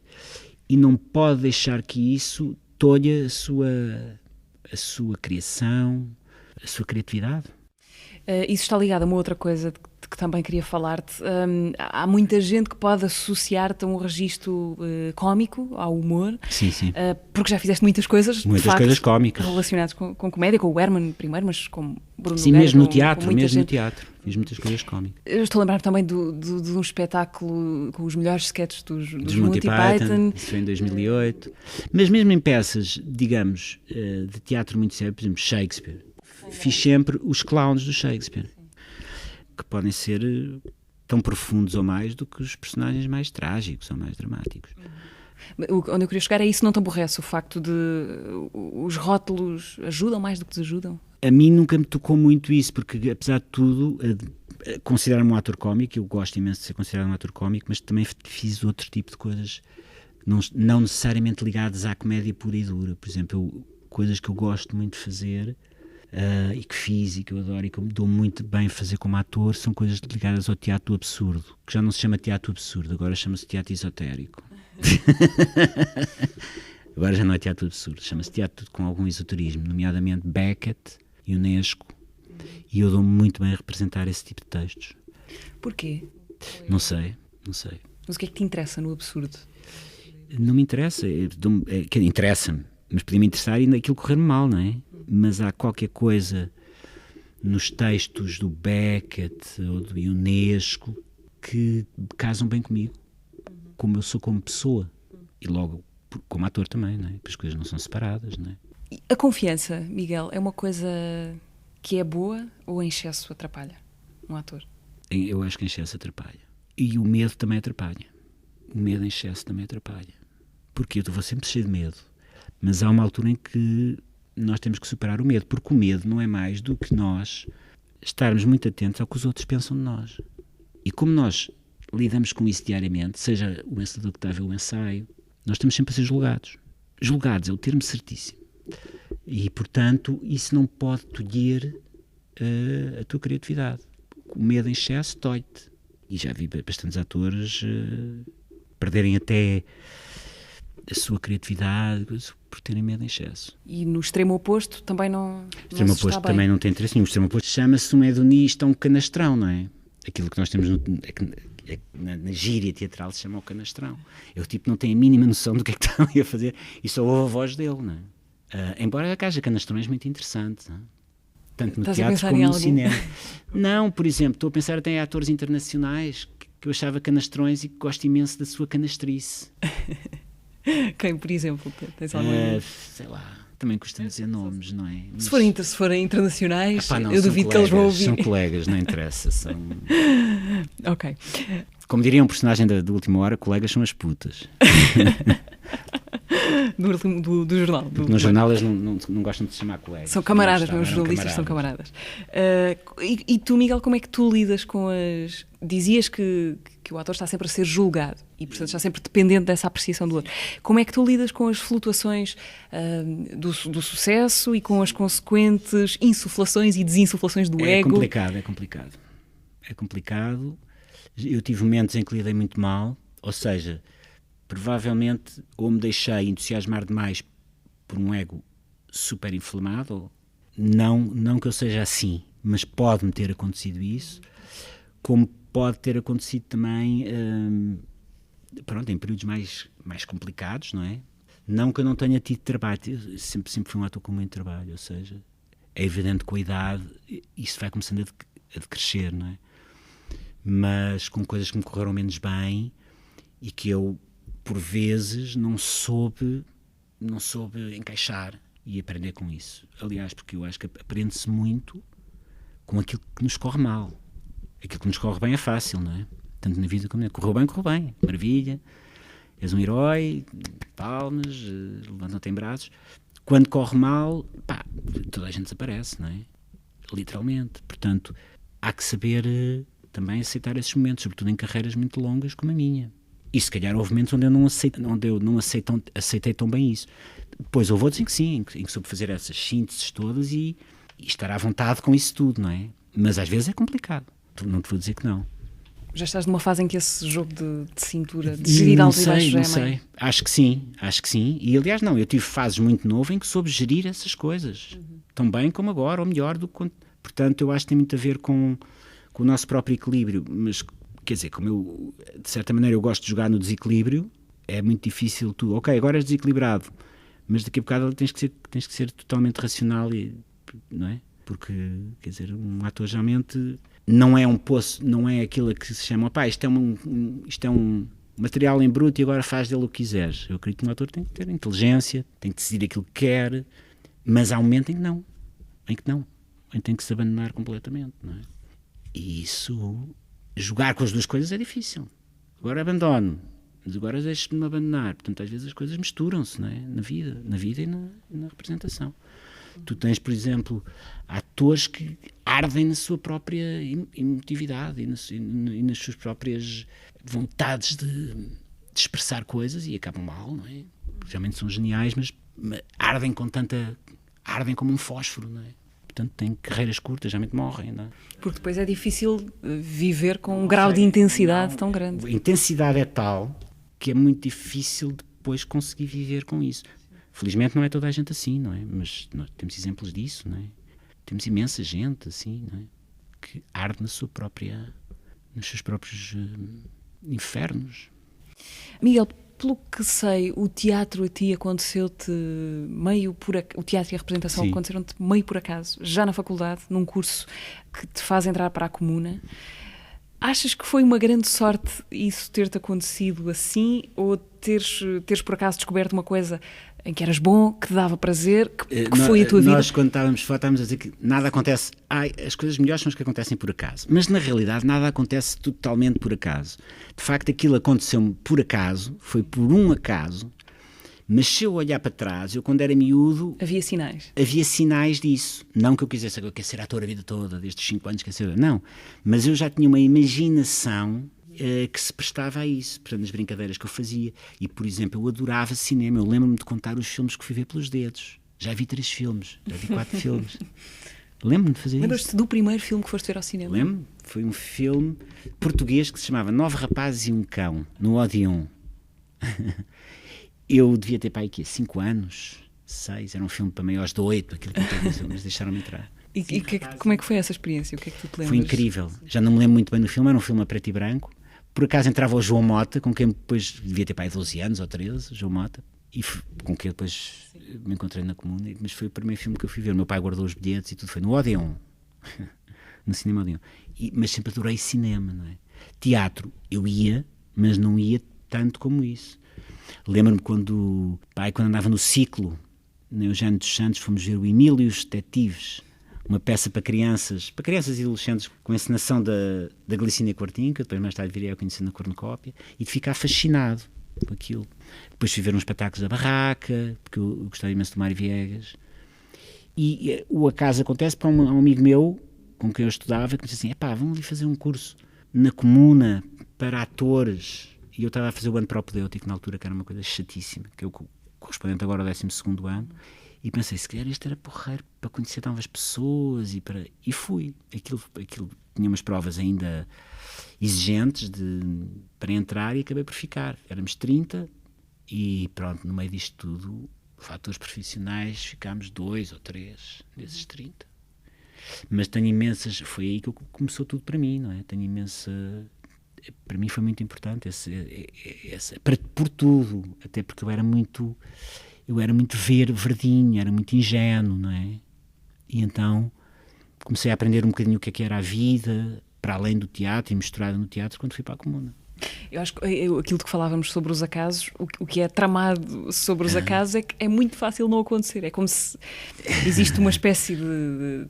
e não pode deixar que isso tolhe a sua criação, a sua criatividade. Isso está ligado a uma outra coisa de que também queria falar-te. Há muita gente que pode associar-te a um registro cómico, ao humor. Sim. Porque já fizeste muitas coisas, muitas de facto, coisas cómicas relacionadas com comédia, com o Herman primeiro, mas com Bruno Sim, Nogueira, mesmo no com teatro, muita mesmo gente. no teatro. Fiz muitas coisas cómicas. Eu estou a lembrar também de um espetáculo com os melhores sketches dos Monty Monty Python. Isso foi em 2008. Mas mesmo em peças, digamos, de teatro muito sério, por exemplo, Shakespeare. Fiz sempre os clowns do Shakespeare. Que podem ser tão profundos ou mais do que os personagens mais trágicos ou mais dramáticos. Onde eu queria chegar é isso, não te aborrece o facto de os rótulos ajudam mais do que desajudam? A mim nunca me tocou muito isso, porque apesar de tudo, considero-me um ator cómico, eu gosto imenso de ser considerado um ator cómico, mas também fiz outro tipo de coisas, não necessariamente ligadas à comédia pura e dura. Por exemplo, coisas que eu gosto muito de fazer e que fiz e que eu adoro e que eu me dou muito bem fazer como ator, são coisas ligadas ao teatro do absurdo, que já não se chama teatro absurdo, agora chama-se teatro esotérico. Agora já não é teatro absurdo, chama-se teatro com algum esoterismo, nomeadamente Beckett, Ionesco, e eu dou-me muito bem a representar esse tipo de textos. Porquê? Não sei. Mas o que é que te interessa no absurdo? Não me interessa, interessa-me, mas podia-me interessar e aquilo correr mal, não é? Mas há qualquer coisa nos textos do Beckett ou do Ionesco que casam bem comigo, como eu sou como pessoa, e logo como ator também, não é? As coisas não são separadas, não é? A confiança, Miguel, é uma coisa que é boa ou em excesso atrapalha um ator? Eu acho que em excesso atrapalha. E o medo também atrapalha. O medo em excesso também atrapalha. Porque eu vou sempre cheio de medo. Mas há uma altura em que nós temos que superar o medo. Porque o medo não é mais do que nós estarmos muito atentos ao que os outros pensam de nós. E como nós lidamos com isso diariamente, seja o encenador que está a ver o ensaio, nós estamos sempre a ser julgados. Julgados é o termo certíssimo. E, portanto, isso não pode tolher a tua criatividade. O medo em excesso dói-te. E já vi bastantes atores perderem até a sua criatividade por terem medo em excesso. E no extremo oposto também não. O extremo oposto também não tem interesse nenhum. O extremo oposto chama-se um hedonista, um canastrão, não é? Aquilo que nós temos na gíria teatral se chama o canastrão. É o tipo que não tem a mínima noção do que é que está ali a fazer e só ouve a voz dele, não é? Embora haja canastrões muito interessantes, não é? Tanto no teatro como no cinema. Não, por exemplo, estou a pensar até em atores internacionais que eu achava canastrões e que gosto imenso da sua canastrice. Quem, por exemplo? Tens algum? Sei lá, também custa dizer nomes, não é? Mas... Se forem internacionais, não, eu duvido que eles vão ouvir. São colegas, não interessa. Ok. Como diria um personagem da última hora, colegas são as putas. Do jornal. No jornal eles não gostam de se chamar colegas. São camaradas, os jornalistas são camaradas. E tu, Miguel, como é que tu lidas com as... Dizias que o ator está sempre a ser julgado e, portanto, está sempre dependente dessa apreciação do outro. Como é que tu lidas com as flutuações do sucesso e com as consequentes insuflações e desinsuflações do ego? É complicado. Eu tive momentos em que lidei muito mal, ou seja... Provavelmente ou me deixei entusiasmar demais por um ego super inflamado, ou não que eu seja assim, mas pode-me ter acontecido isso, como pode ter acontecido também em períodos mais complicados, não é? Não que eu não tenha tido trabalho, eu sempre fui um ator com muito trabalho, ou seja, é evidente que com a idade isso vai começando a decrescer, não é? Mas com coisas que me correram menos bem e que eu por vezes não soube encaixar e aprender com isso. Aliás, porque eu acho que aprende-se muito com aquilo que nos corre mal. Aquilo que nos corre bem é fácil, não é? Tanto na vida como na... Correu bem, maravilha, és um herói, palmas, levantam-te em braços. Quando corre mal, toda a gente desaparece, não é? Literalmente. Portanto, há que saber também aceitar esses momentos, sobretudo em carreiras muito longas como a minha. E se calhar houve momentos onde eu não aceitei tão bem isso. Depois houve outros em que sim, em que soube fazer essas sínteses todas e estar à vontade com isso tudo, não é? Mas às vezes é complicado, não te vou dizer que não. Já estás numa fase em que esse jogo de cintura, de gerir altos e baixos já é sei. Acho que sim. E aliás eu tive fases muito novas em que soube gerir essas coisas, tão bem como agora, ou melhor do que... Portanto, eu acho que tem muito a ver com o nosso próprio equilíbrio, mas... Quer dizer, como eu, de certa maneira, eu gosto de jogar no desequilíbrio, é muito difícil tu, agora és desequilibrado, mas daqui a bocado tens que ser totalmente racional, não é? Porque, quer dizer, um ator geralmente não é um poço, não é aquilo que se chama, isto é um material em bruto e agora faz dele o que quiseres. Eu acredito que um ator tem que ter inteligência, tem que decidir aquilo que quer, mas há um momento em que tem que se abandonar completamente, não é? E isso... jogar com as duas coisas é difícil. Agora abandono, mas agora deixo-me abandonar. Portanto, às vezes as coisas misturam-se, não é? Na vida e na representação. Tu tens, por exemplo, atores que ardem na sua própria emotividade e nas suas próprias vontades de expressar coisas e acabam mal, não é? Geralmente são geniais, mas ardem como um fósforo, não é? Portanto, têm carreiras curtas, geralmente morrem, não é? Porque depois é difícil viver com um grau de intensidade tão grande. A intensidade é tal que é muito difícil depois conseguir viver com isso. Felizmente não é toda a gente assim, não é? Mas nós temos exemplos disso, não é? Temos imensa gente assim, não é? Que arde nos seus próprios infernos. Miguel, pelo que sei, o teatro a ti aconteceu-te meio por acaso, o teatro e a representação Sim. aconteceram-te meio por acaso, já na faculdade, num curso que te faz entrar para a Comuna. Achas que foi uma grande sorte isso ter-te acontecido assim, ou teres por acaso descoberto uma coisa em que eras bom, que te dava prazer, que foi a tua vida? Nós, quando estávamos fora, estávamos a dizer que nada acontece. As coisas melhores são as que acontecem por acaso. Mas, na realidade, nada acontece totalmente por acaso. De facto, aquilo aconteceu-me por acaso, foi por um acaso, mas se eu olhar para trás, eu, quando era miúdo... Havia sinais. Havia sinais disso. Não que eu quisesse, eu quero ser ator a vida toda, desde os 5 anos, quer ser... Não. Mas eu já tinha uma imaginação que se prestava a isso, portanto, nas brincadeiras que eu fazia. E, por exemplo, eu adorava cinema. Eu lembro-me de contar os filmes que fui ver pelos dedos. Já vi 3 filmes, já vi 4 filmes. Lembro-me de fazer isso. Lembras-te do primeiro filme que foste ver ao cinema? Lembro-me. Foi um filme português que se chamava 9 Rapazes e um Cão, no Odeon. Eu devia ter para aí 5 anos, 6, era um filme para maiores de 8, aquilo que eu estou a dizer, mas deixaram-me entrar. E como é que foi essa experiência? O que é que tu te lembras? Foi incrível. Já não me lembro muito bem do filme, era um filme a preto e branco. Por acaso entrava o João Mota, com quem depois devia ter para aí 12 anos ou 13, João Mota, e com quem depois me encontrei na Comuna, mas foi o primeiro filme que eu fui ver. O meu pai guardou os bilhetes e tudo, foi no Odeon, no cinema Odeon. Mas sempre adorei cinema, não é? Teatro, eu ia, mas não ia tanto como isso. Lembro-me quando andava no Ciclo, na Eugênio dos Santos, fomos ver o Emílio e os Detetives, uma peça para crianças e adolescentes, com a encenação da Glicínia Quartim, que depois mais tarde viria a conhecer na Cornucópia, e de ficar fascinado com aquilo. Depois fui ver uns espetáculos da Barraca, porque eu gostava imenso do Mário Viegas. E o acaso acontece para um amigo meu, com quem eu estudava, que me disse assim, vamos ali fazer um curso na Comuna para atores. E eu estava a fazer o ano propedêutico na altura, que era uma coisa chatíssima, que é o correspondente agora ao 12º ano, e pensei, se calhar este era porreiro para conhecer novas pessoas, e fui. Aquilo tinha umas provas ainda exigentes para entrar e acabei por ficar. Éramos 30 e pronto, no meio disto tudo, fatores profissionais, ficámos 2 ou 3 desses 30. Mas tenho imensas, foi aí que começou tudo para mim, não é? Tenho imensa... Para mim foi muito importante por tudo, até porque eu era muito verdinho, era muito ingênuo, não é? E então comecei a aprender um bocadinho o que era a vida, para além do teatro e misturada no teatro, quando fui para a Comuna. Eu acho que aquilo que falávamos sobre os acasos, o que é tramado sobre os acasos é que é muito fácil não acontecer. É como se existe uma espécie de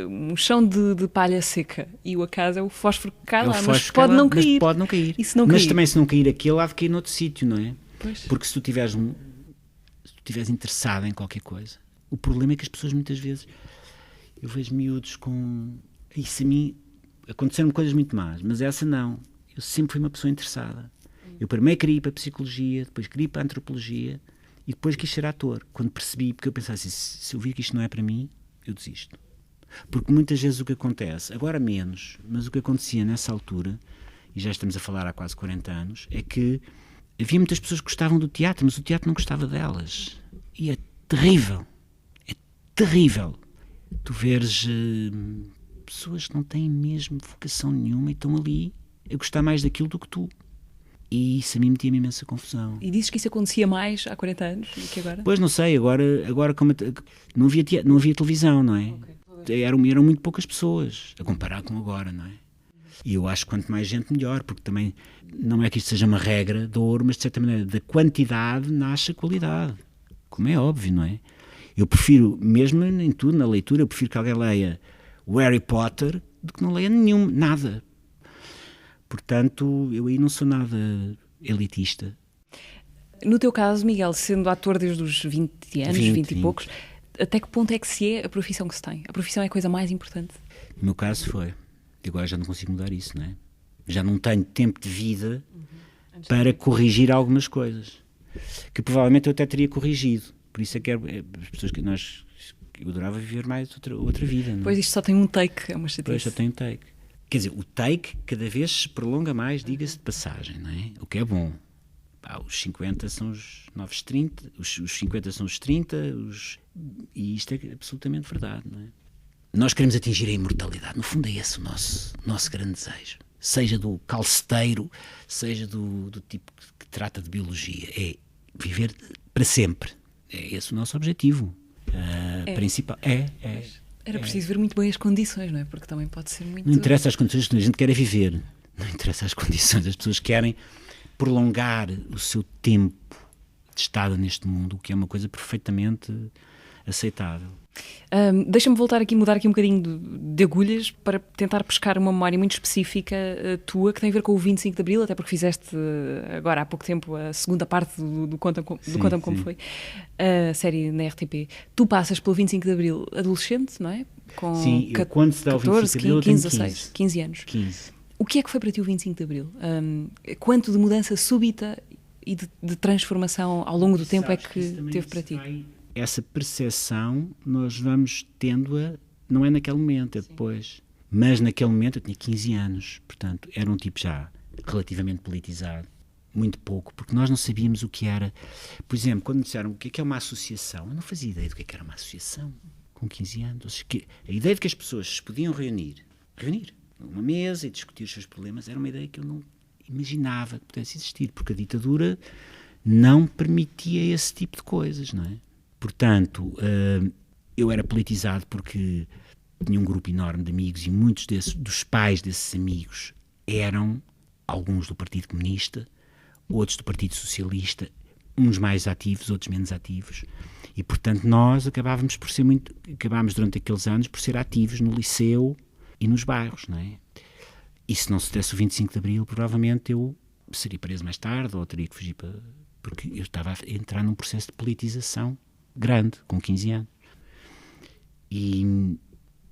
um chão de palha seca e o acaso é o fósforo que cai lá, mas pode não cair. Pode não cair. Mas também se não cair aquilo, há de cair noutro sítio, não é? Pois. Porque se tu estiveres interessado em qualquer coisa, o problema é que as pessoas muitas vezes, eu vejo miúdos com... Isso a mim, aconteceram coisas muito más, mas essa não. Eu sempre fui uma pessoa interessada. Eu primeiro queria ir para a psicologia, depois queria ir para a antropologia e depois quis ser ator. Quando percebi, porque eu pensava assim, se eu vir que isto não é para mim, eu desisto. Porque muitas vezes o que acontece, agora menos, mas o que acontecia nessa altura, e já estamos a falar há quase 40 anos, é que havia muitas pessoas que gostavam do teatro, mas o teatro não gostava delas. E é terrível. É terrível. Tu veres pessoas que não têm mesmo vocação nenhuma e estão ali a gostar mais daquilo do que tu. E isso a mim metia-me imensa confusão. E dizes que isso acontecia mais há 40 anos do que agora? Pois, não sei, agora como não havia televisão, não é? Okay. Eram muito poucas pessoas, a comparar com agora, não é? E eu acho que quanto mais gente, melhor, porque também não é que isto seja uma regra de ouro, mas de certa maneira, da quantidade nasce a qualidade. Como é óbvio, não é? Eu prefiro, mesmo em tudo, na leitura, eu prefiro que alguém leia o Harry Potter do que não leia nada. Portanto, eu aí não sou nada elitista. No teu caso, Miguel, sendo ator desde os 20 anos, 20 e poucos, até que ponto é que se é a profissão que se tem? A profissão é a coisa mais importante? No meu caso foi. Agora já não consigo mudar isso, não é? Já não tenho tempo de vida para corrigir algumas coisas. Que provavelmente eu até teria corrigido. Por isso é que as pessoas que eu adorava viver mais outra vida. Não é? Pois isto só tem um take, é uma chatice. Pois só tem um take. Quer dizer, o take cada vez se prolonga mais, diga-se de passagem, não é? O que é bom. Os 50 são os novos 30, os 50 são os 30, e isto é absolutamente verdade, não é? Nós queremos atingir a imortalidade, no fundo é esse o nosso grande desejo. Seja do calceteiro, seja do tipo que trata de biologia, é viver para sempre. É esse o nosso objetivo principal. Era preciso ver muito bem as condições, não é? Porque também pode ser muito... Não interessa as condições, a gente quer é viver. Não interessa as condições, as pessoas querem prolongar o seu tempo de estada neste mundo, o que é uma coisa perfeitamente aceitável. Deixa-me voltar aqui, mudar aqui um bocadinho de agulhas para tentar pescar uma memória muito específica tua, que tem a ver com o 25 de Abril, até porque fizeste agora há pouco tempo a segunda parte do Conta-me Como Foi, a série na RTP. Tu passas pelo 25 de Abril adolescente, não é? Com sim, quando se dá o 25 de Abril 15, 16, 15 anos. 15. O que é que foi para ti o 25 de Abril? Quanto de mudança súbita e de transformação ao longo do tempo é que teve para ti? Essa percepção nós vamos tendo-a, não é naquele momento, é depois. Mas naquele momento eu tinha 15 anos, portanto era um tipo já relativamente politizado, muito pouco, porque nós não sabíamos o que era. Por exemplo, quando me disseram o que é uma associação, eu não fazia ideia do que era uma associação com 15 anos. A ideia de que as pessoas se podiam reunir numa mesa e discutir os seus problemas era uma ideia que eu não imaginava que pudesse existir, porque a ditadura não permitia esse tipo de coisas, não é? Portanto, eu era politizado porque tinha um grupo enorme de amigos e muitos dos pais desses amigos eram alguns do Partido Comunista, outros do Partido Socialista, uns mais ativos, outros menos ativos, e portanto nós acabávamos durante aqueles anos por ser ativos no liceu e nos bairros, não é? E se não se desse o 25 de Abril, provavelmente eu seria preso mais tarde ou teria que fugir porque eu estava a entrar num processo de politização grande, com 15 anos. E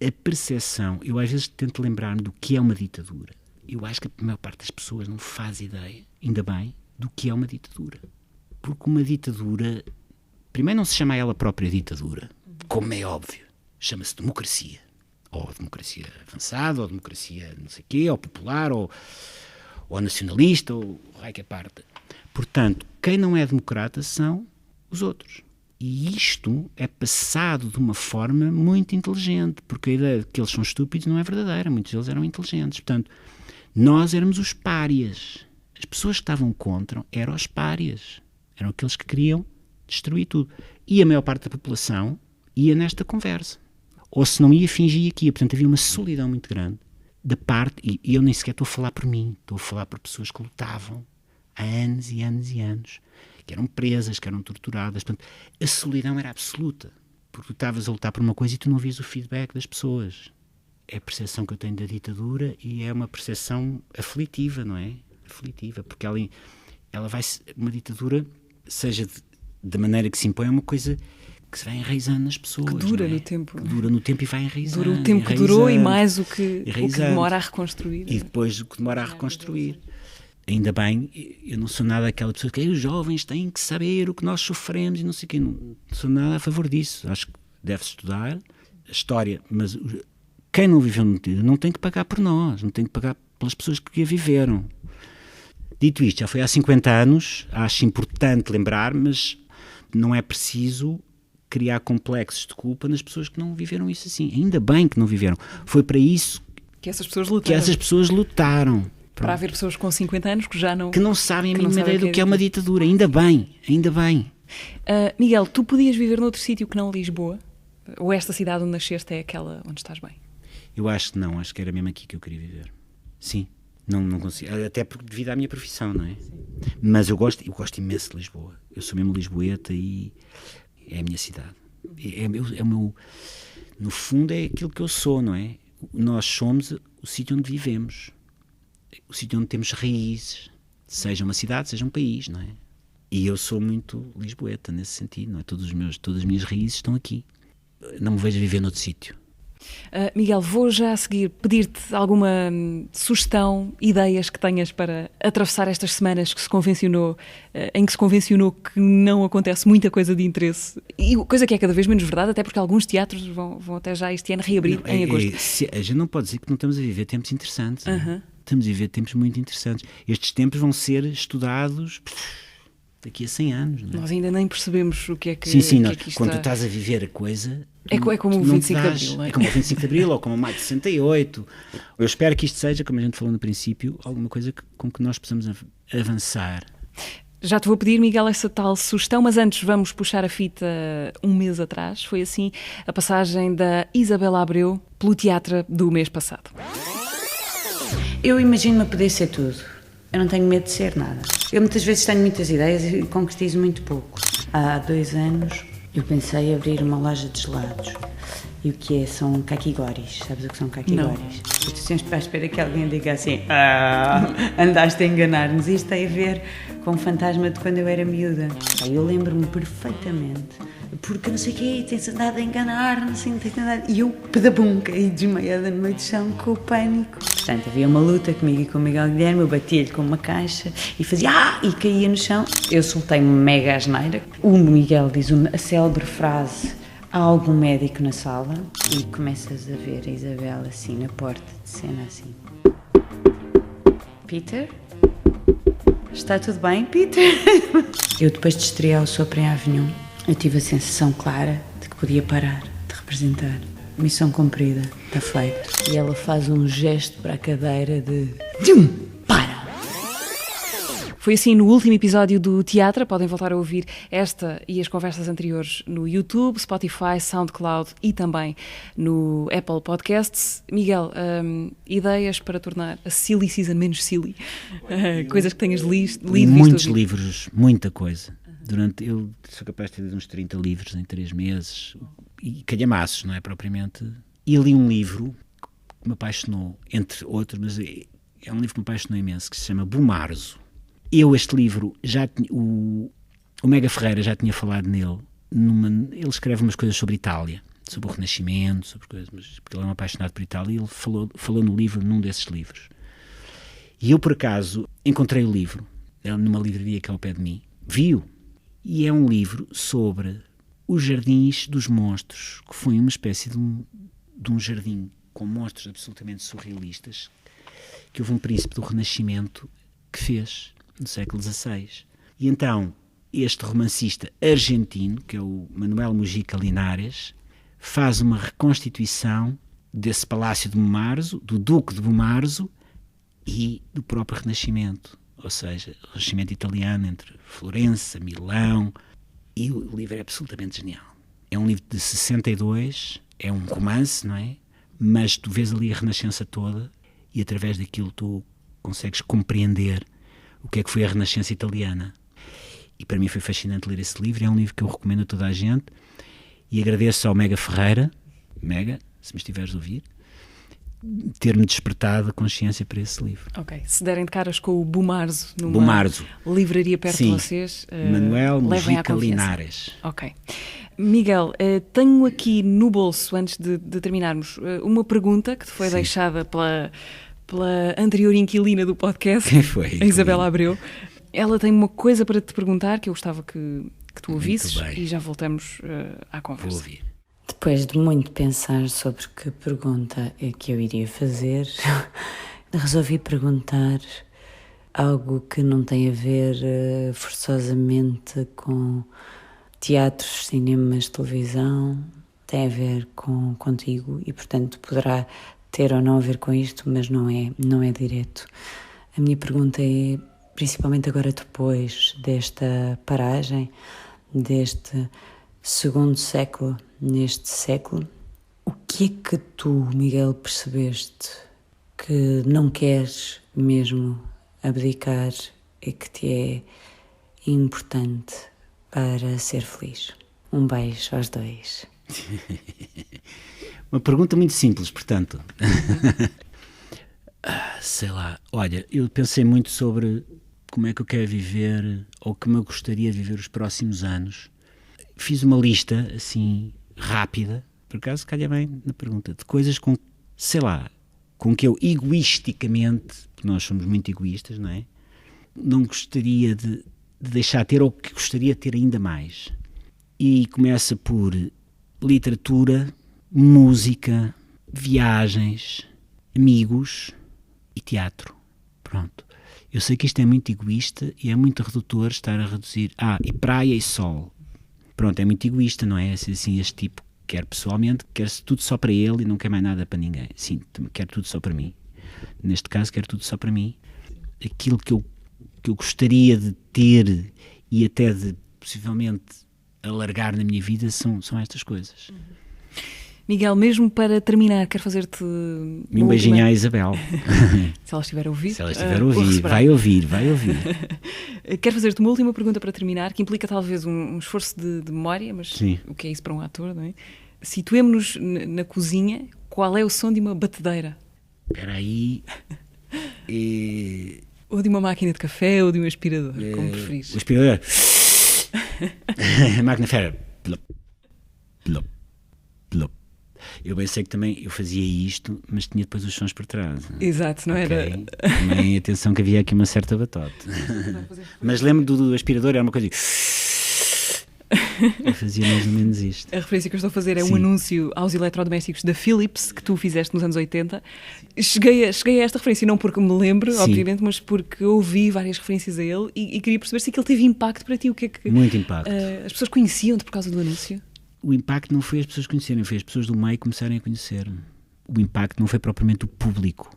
a percepção, eu às vezes tento lembrar-me do que é uma ditadura. Eu acho que a maior parte das pessoas não faz ideia, ainda bem, do que é uma ditadura. Porque uma ditadura, primeiro não se chama ela própria ditadura, como é óbvio, chama-se democracia. Ou democracia avançada, ou democracia não sei o quê, ou popular, ou nacionalista, ou raio que a parte. Portanto, quem não é democrata são os outros. E isto é passado de uma forma muito inteligente, porque a ideia de que eles são estúpidos não é verdadeira, muitos deles eram inteligentes. Portanto, nós éramos os párias. As pessoas que estavam contra eram os párias. Eram aqueles que queriam destruir tudo. E a maior parte da população ia nesta conversa. Ou se não ia, fingia que ia. Portanto, havia uma solidão muito grande da parte, e eu nem sequer estou a falar por mim, estou a falar por pessoas que lutavam há anos e anos e anos, que eram presas, que eram torturadas. Portanto, a solidão era absoluta, porque tu estavas a lutar por uma coisa e tu não vias o feedback das pessoas. É a percepção que eu tenho da ditadura e é uma percepção aflitiva, não é? Aflitiva, porque ela vai, uma ditadura, seja da maneira que se impõe, é uma coisa que se vai enraizando nas pessoas. Que dura no tempo. Que dura no tempo e vai enraizando. Dura o tempo que durou e mais o que demora a reconstruir. E depois o que demora a reconstruir. Ainda bem, eu não sou nada aquela pessoa que os jovens têm que saber o que nós sofremos e não sei o quê. Não sou nada a favor disso. Acho que deve-se estudar a história, mas quem não viveu no ditadura não tem que pagar por nós, não tem que pagar pelas pessoas que a viveram. Dito isto, já foi há 50 anos, acho importante lembrar, mas não é preciso criar complexos de culpa nas pessoas que não viveram isso assim. Ainda bem que não viveram. Foi para isso que essas pessoas lutaram. Para haver pessoas com 50 anos que não sabem a mínima ideia do que é uma ditadura. Ainda bem. Miguel, tu podias viver noutro sítio que não Lisboa? Ou esta cidade onde nasceste é aquela onde estás bem? Eu acho que não. Acho que era mesmo aqui que eu queria viver. Sim. Não consigo. Até porque devido à minha profissão, não é? Sim. Mas eu gosto imenso de Lisboa. Eu sou mesmo lisboeta e é a minha cidade. No fundo é aquilo que eu sou, não é? Nós somos o sítio onde vivemos. o sítio onde temos raízes, seja uma cidade, seja um país, não é? E eu sou muito lisboeta nesse sentido, não é? Todas as minhas raízes estão aqui. Não me vejo viver noutro sítio. Miguel, vou já a seguir pedir-te alguma sugestão, ideias que tenhas para atravessar estas semanas em que se convencionou que não acontece muita coisa de interesse, e coisa que é cada vez menos verdade, até porque alguns teatros vão até já este ano reabrir em agosto. A gente não pode dizer que não estamos a viver tempos interessantes. Estamos a viver tempos muito interessantes. Estes tempos vão ser estudados daqui a 100 anos. Não é? Nós ainda nem percebemos o que é que Sim, que é que isto quando tu está... estás a viver a coisa... É como o 25 de Abril, não é? É como o 25 de Abril ou como o Maio de 68. Eu espero que isto seja, como a gente falou no princípio, alguma coisa com que nós possamos avançar. Já te vou pedir, Miguel, essa tal sugestão, mas antes vamos puxar a fita um mês atrás. Foi assim a passagem da Isabela Abreu pelo teatro do mês passado. Eu imagino-me a poder ser tudo. Eu não tenho medo de ser nada. Eu muitas vezes tenho muitas ideias e concretizo muito pouco. Há 2 anos eu pensei em abrir uma loja de gelados. E o que é? São caquigoris. Sabes o que são caquigoris? E tu sempre vais esperar que alguém diga assim: andaste a enganar-nos. Isto tem a ver com o fantasma de quando eu era miúda. Eu lembro-me perfeitamente, porque não sei o quê, tem-se andado a enganar, não sei, tem-se andado... E eu, pedabum, caí desmaiada no meio do chão com o pânico. Portanto, havia uma luta comigo e com o Miguel Guilherme, eu batia-lhe com uma caixa e fazia e caía no chão. Eu soltei-me mega asneira. O Miguel diz a célebre frase: há algum médico na sala? E começas a ver a Isabel assim, na porta de cena, assim. Peter? Está tudo bem, Peter? Eu, depois de estrear o Sopra em Avignon, eu tive a sensação clara de que podia parar de representar. Missão cumprida, está feito. E ela faz um gesto para a cadeira de... Para! Foi assim no último episódio do Teatro. Podem voltar a ouvir esta e as conversas anteriores no YouTube, Spotify, SoundCloud e também no Apple Podcasts. Miguel, ideias para tornar a Silly Season menos silly? Coisas que tenhas lido? Muitos livros, muita coisa. Eu sou capaz de ter lido uns 30 livros em 3 meses. E calhamaços, não é propriamente. E li um livro que me apaixonou, entre outros, mas é um livro que me apaixonou imenso, que se chama Bumarzo. Este livro, o Mega Ferreira já tinha falado nele. Ele escreve umas coisas sobre Itália, sobre o Renascimento, sobre coisas, porque ele é um apaixonado por Itália, e ele falou no livro, num desses livros. E eu, por acaso, encontrei o livro, numa livraria que é ao pé de mim, vi-o, e é um livro sobre os Jardins dos Monstros, que foi uma espécie de um jardim com monstros absolutamente surrealistas, que houve um príncipe do Renascimento que fez, no século XVI. E então, este romancista argentino, que é o Manuel Mujica Linares, faz uma reconstituição desse Palácio de Bumarzo, do Duque de Bumarzo e do próprio Renascimento, ou seja, o Renascimento italiano entre Florença, Milão. E o livro é absolutamente genial. É um livro de 62, é um romance, não é? Mas tu vês ali a Renascença toda e através daquilo tu consegues compreender o que é que foi a Renascença italiana. E para mim foi fascinante ler esse livro. É um livro que eu recomendo a toda a gente e agradeço ao Mega Ferreira, Mega, se me estiveres a ouvir, ter-me despertado a consciência para esse livro. Ok, se derem de caras com o Bumarzo numa Bumarzo. livraria perto Sim. de vocês, Manuel levem à Mujica confiança. Linares. Ok. Miguel, tenho aqui no bolso, antes de terminarmos, uma pergunta que te foi deixada pela anterior inquilina do podcast, Quem foi? a Isabela Abreu. Ela tem uma coisa para te perguntar que eu gostava que tu ouvisses e já voltamos à conversa. Vou ouvir. Depois de muito pensar sobre que pergunta é que eu iria fazer, resolvi perguntar algo que não tem a ver forçosamente com teatros, cinemas, televisão, tem a ver contigo e, portanto, poderá ter ou não a ver com isto, mas não é direto. A minha pergunta é, principalmente agora depois desta paragem, deste segundo século, neste século, o que é que tu, Miguel, percebeste que não queres mesmo abdicar e que te é importante para ser feliz? Um beijo aos dois. Sei lá, olha, eu pensei muito sobre como é que eu quero viver ou como eu gostaria de viver os próximos anos. Fiz uma lista, assim, rápida, por acaso calha bem na pergunta, de coisas com, sei lá, com que eu egoisticamente, porque nós somos muito egoístas, não é? Não gostaria de deixar de ter ou que gostaria de ter ainda mais. E começa por literatura, música, viagens, amigos e teatro. Pronto. Eu sei que isto é muito egoísta e é muito redutor estar a reduzir. E praia e sol. Pronto, é muito egoísta, não é? Assim, este tipo quer pessoalmente, quer-se tudo só para ele e não quer mais nada para ninguém. Sim, quer tudo só para mim. Neste caso, quer tudo só para mim. Aquilo que eu gostaria de ter e até de, possivelmente, alargar na minha vida são estas coisas. Miguel, mesmo para terminar, quero fazer-te Um beijinho à Isabel. Se ela estiver a ouvir. Se ela estiver a ouvir, vai ouvir. Quero fazer-te uma última pergunta para terminar, que implica talvez um esforço de memória, mas sim. O que é isso para um ator, não é? Situemo-nos na cozinha, qual é o som de uma batedeira? Espera aí. Ou de uma máquina de café ou de um aspirador, como preferires. O aspirador. A máquina fera. Plop, plop, plop. Eu bem sei que também eu fazia isto, mas tinha depois os sons por trás. Exato, não era? Também atenção que havia aqui uma certa batota. Mas lembro do aspirador, era uma coisa que... Eu fazia mais ou menos isto. A referência que eu estou a fazer é Sim. um anúncio aos eletrodomésticos da Philips, que tu fizeste nos anos 80. Cheguei a esta referência, não porque me lembro, Sim. obviamente, mas porque ouvi várias referências a ele e queria perceber se aquilo teve impacto para ti. O que é que muito impacto. As pessoas conheciam-te por causa do anúncio? O impacto não foi as pessoas conhecerem, foi as pessoas do meio começarem a conhecer. O impacto não foi propriamente o público.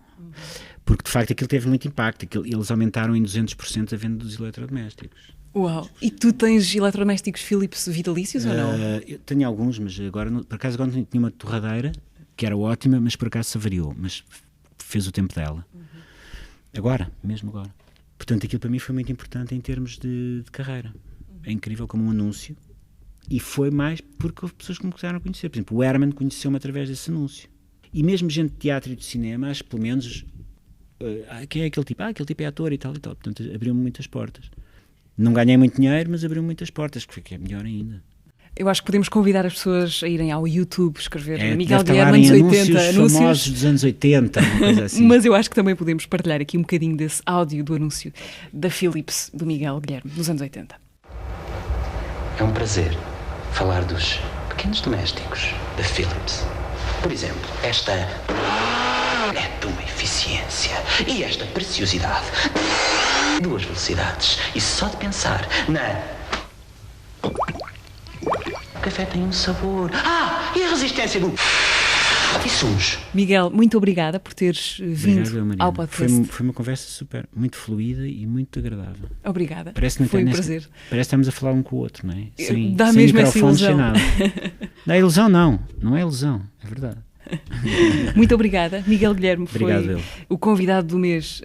Porque, de facto, aquilo teve muito impacto. Eles aumentaram em 200% a venda dos eletrodomésticos. Uau! E tu tens eletrodomésticos Philips vitalícios ou não? Eu tenho alguns, mas agora, por acaso, agora tinha uma torradeira, que era ótima, mas por acaso se avariou, mas fez o tempo dela. Mesmo agora. Portanto, aquilo para mim foi muito importante em termos de carreira. É incrível como um anúncio. E foi mais porque houve pessoas que me começaram a conhecer. Por exemplo, o Herman conheceu-me através desse anúncio. E mesmo gente de teatro e de cinema, acho que pelo menos... quem é aquele tipo? Aquele tipo é ator e tal e tal. Portanto, abriu-me muitas portas. Não ganhei muito dinheiro, mas abriu-me muitas portas, que é melhor ainda. Eu acho que podemos convidar as pessoas a irem ao YouTube, escrever Miguel deve Guilherme anos 80, anúncios famosos dos anos 80, uma coisa assim. Mas eu acho que também podemos partilhar aqui um bocadinho desse áudio do anúncio da Philips, do Miguel Guilherme, dos anos 80. É um prazer falar dos pequenos domésticos da Philips. Por exemplo, esta é de uma eficiência e esta preciosidade. 2 velocidades. E só de pensar o café tem um sabor. E a resistência do... E sumos. Miguel, muito obrigada por teres vindo Obrigado, ao podcast. Foi uma conversa super, muito fluida e muito agradável. Obrigada. Foi um prazer. Parece que estamos a falar um com o outro, não é? Dá sem mesmo essa microfones, sem ilusão. nada. Não é ilusão, não é ilusão, é verdade. Muito obrigada. Miguel Guilherme Obrigado, foi eu. o convidado do mês.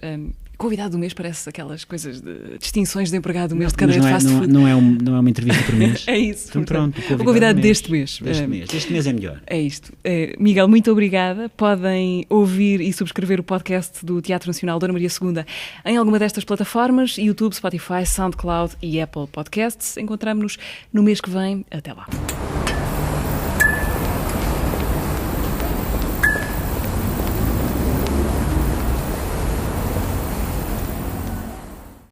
Convidado do mês parece aquelas coisas de distinções de empregado do mês de cadeia de fast food. Não é uma entrevista por mês. É isso. Então pronto, o convidado deste mês. Este mês é melhor. É isto. Miguel, muito obrigada. Podem ouvir e subscrever o podcast do Teatro Nacional Dona Maria II em alguma destas plataformas, YouTube, Spotify, SoundCloud e Apple Podcasts. Encontramo-nos no mês que vem. Até lá.